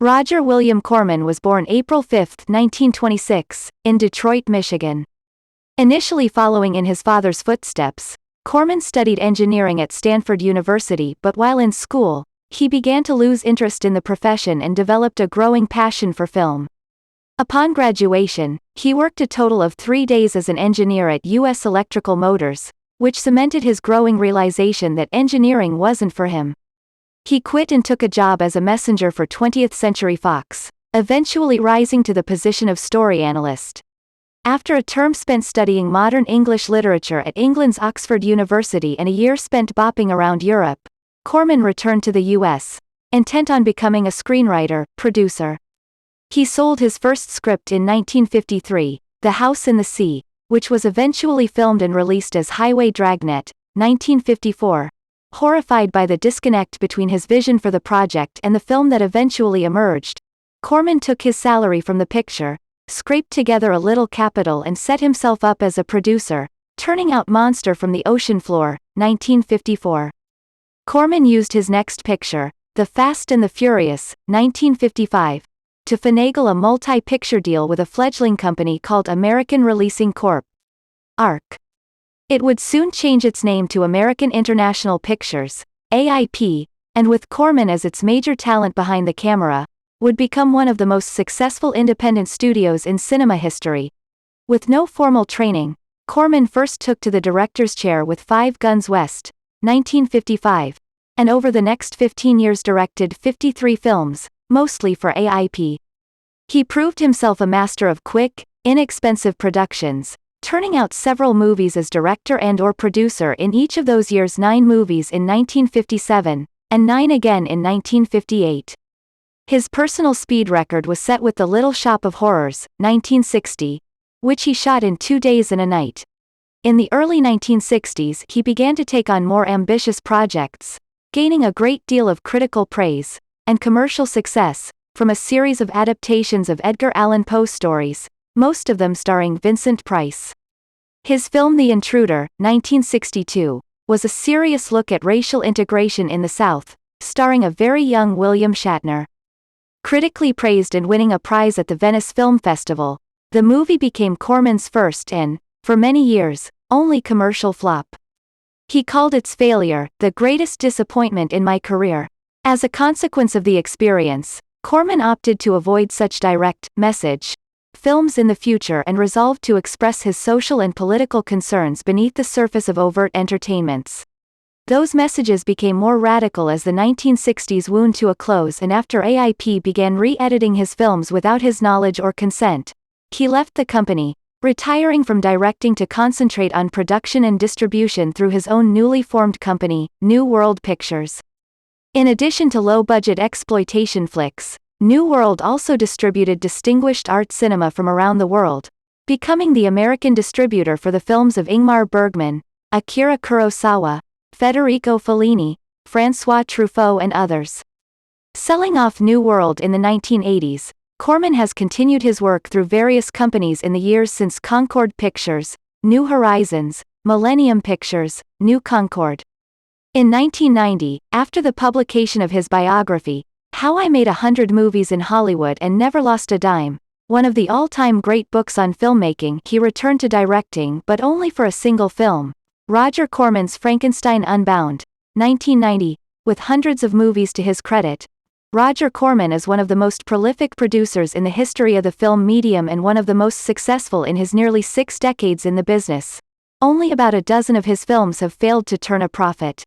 Roger William Corman was born April 5, 1926, in Detroit, Michigan. Initially following in his father's footsteps, Corman studied engineering at Stanford University, but while in school, he began to lose interest in the profession and developed a growing passion for film. Upon graduation, he worked a total of 3 days as an engineer at U.S. Electrical Motors, which cemented his growing realization that engineering wasn't for him. He quit and took a job as a messenger for 20th Century Fox, eventually rising to the position of story analyst. After a term spent studying modern English literature at England's Oxford University and a year spent bopping around Europe, Corman returned to the U.S., intent on becoming a screenwriter, producer. He sold his first script in 1953, The House in the Sea, which was eventually filmed and released as Highway Dragnet, 1954. Horrified by the disconnect between his vision for the project and the film that eventually emerged, Corman took his salary from the picture, scraped together a little capital and set himself up as a producer, turning out Monster from the Ocean Floor, 1954. Corman used his next picture, The Fast and the Furious, 1955, to finagle a multi-picture deal with a fledgling company called American Releasing Corp. ARC. It would soon change its name to American International Pictures, AIP, and with Corman as its major talent behind the camera, would become one of the most successful independent studios in cinema history. With no formal training, Corman first took to the director's chair with 5 Guns West, 1955, and over the next 15 years directed 53 films, mostly for AIP. He proved himself a master of quick, inexpensive productions, turning out several movies as director and/or producer in each of those years: 9 movies in 1957, and 9 again in 1958. His personal speed record was set with The Little Shop of Horrors, 1960, which he shot in 2 days and a night. In the early 1960s he began to take on more ambitious projects, gaining a great deal of critical praise, and commercial success, from a series of adaptations of Edgar Allan Poe stories, most of them starring Vincent Price. His film The Intruder, 1962, was a serious look at racial integration in the South, starring a very young William Shatner. Critically praised and winning a prize at the Venice Film Festival, the movie became Corman's first and, for many years, only commercial flop. He called its failure, "the greatest disappointment in my career." As a consequence of the experience, Corman opted to avoid such direct message films in the future and resolved to express his social and political concerns beneath the surface of overt entertainments. Those messages became more radical as the 1960s wound to a close, and after AIP began re-editing his films without his knowledge or consent, he left the company, retiring from directing to concentrate on production and distribution through his own newly formed company, New World Pictures. In addition to low-budget exploitation flicks, New World also distributed distinguished art cinema from around the world, becoming the American distributor for the films of Ingmar Bergman, Akira Kurosawa, Federico Fellini, François Truffaut and others. Selling off New World in the 1980s, Corman has continued his work through various companies in the years since: Concord Pictures, New Horizons, Millennium Pictures, New Concord. In 1990, after the publication of his biography, How I Made 100 Movies in Hollywood and Never Lost a Dime, one of the all-time great books on filmmaking, he returned to directing, but only for a single film, Roger Corman's Frankenstein Unbound, 1990. With hundreds of movies to his credit, Roger Corman is one of the most prolific producers in the history of the film medium and one of the most successful in his nearly 6 decades in the business. Only about a dozen of his films have failed to turn a profit.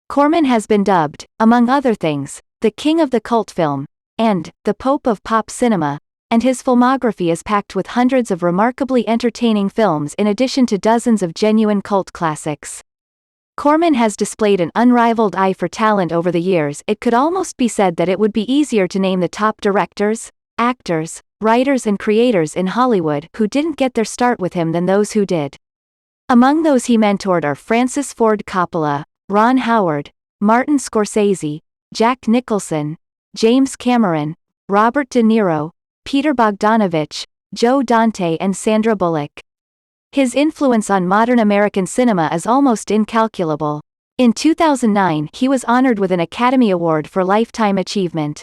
Corman has been dubbed, among other things, the king of the cult film, and the Pope of pop cinema, and his filmography is packed with hundreds of remarkably entertaining films in addition to dozens of genuine cult classics. Corman has displayed an unrivaled eye for talent over the years. It could almost be said that it would be easier to name the top directors, actors, writers and creators in Hollywood who didn't get their start with him than those who did. Among those he mentored are Francis Ford Coppola, Ron Howard, Martin Scorsese, Jack Nicholson, James Cameron, Robert De Niro, Peter Bogdanovich, Joe Dante and Sandra Bullock. His influence on modern American cinema is almost incalculable. In 2009 he was honored with an Academy Award for Lifetime Achievement.